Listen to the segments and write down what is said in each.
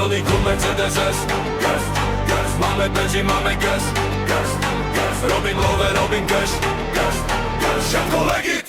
Plný klub Mercedes S, gas, gas. Máme benzín, máme gas, gas, gas. Robím love, robím cash, gas, gas. Všetko legit,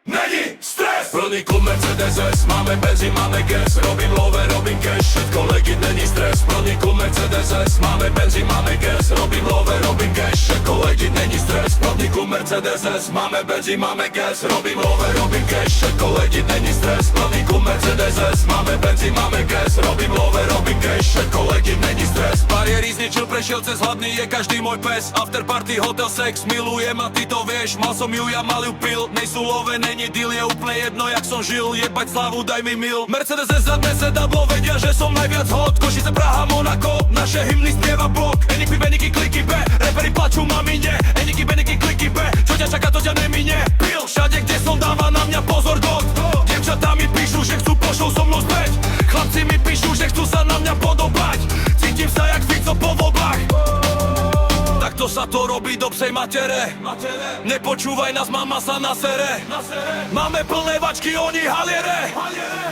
není stres. Plný klub Mercedes S, máme benzín, máme gas. Robím love, robím cash, všetko legit, není stres. Plný klub Mercedes S, máme benzín, máme gas. Robím love, robím cash, všetko legit, není stres. Plný klub Mercedes S, máme benzín, máme gas. Robím love, robím cash, všetko legit, není stres. Plný klub Mercedes S, máme benzín, máme gas. Robím love, robím cash, všetko legit, není stres. Bariéry zničil, prešiel cez hladný, je každý môj pes. After party, hotel, sex, milujem a ty to vieš. Mal som ju, ja mal ju pil. Nejsú love, není deal, je úplne jedno jak som žil. Jebať slavu, daj mi mil. Mercedes S za sedadlo, vedia, že som najviac hot. Košice, Praha, Monako, naše hymny spieva blok. Eniky, beniky, kliky B, reperi plačú mamine. Eniky, beniky, kliky B, čo ťa čaká, to ťa nemine. Pil, všade, kde som, dáva na mňa pozor dog. Dievčatá mi píšu, že chcú pošou so mnou späť. Chlapci mi píšu, že chcú sa na mňa podobať. Cítim sa jak Fico po voľbách. Takto sa to robí do psej matere. Nepočúvaj nás, mama sa nasere. Máme plné vačky, oni haliere.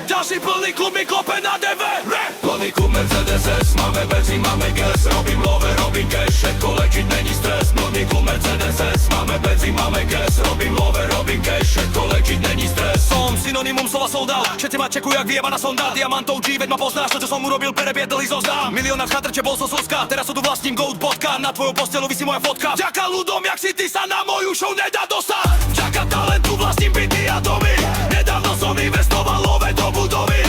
Ďalší plný klub mi klope na DV. Plný klub Mercedes S, máme benzín, máme gas. Robím love, robím cash, všetko legit, není stres. Plný klub Mercedes S, máme benzín, máme gas. Robím love, robím cash, všetko legit, není stres. Som synonymum slova soldát. Všetci ma čekujú jak vyjebaná sonda. Diamantov G, veď ma poznáš, to čo som urobil, perebie dlhý zoznam. Milióna v chatrče, bol som soska. Teraz tu vlastním gold bodka. Na tvoju postelu visí moja fotka. Vďaka ľudom, jak si ty sa na moju show nedá dostať. Vďaka talentu vlastním byty a domy. Nedávno som investoval love do budovy.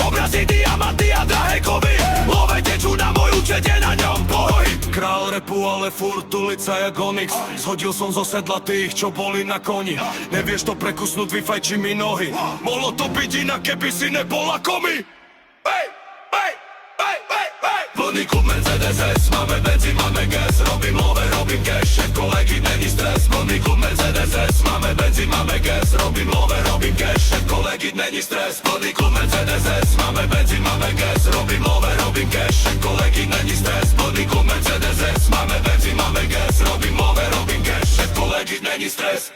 Obrazy, diamanty a drahé kovy. Love tečú na môj účet, je na ňom pohyb. Král repu, ale furt ulica jak Onyx. Zhodil som zo sedla tých, čo boli na koni. Nevieš to prekusnúť, vyfajči mi nohy. Mohlo to byť inak, keby si nebola komi. Hej, hej, hej, hej, hej. Plný klub Mercedes S, máme benzín, máme gas. Robím love, robím cash, všetko legit, není stres. Plný klub Mercedes S, máme benzín, máme gas. Robím love, robím cash, všetko legit, není stres. Plný klub Mercedes S, máme benzín, máme gas. Robím love, robím cash, všetko legit, není stres. Plný klub Mercedes S, máme benzín, máme gas. Robím love, robím cash, všetko legit, není stres.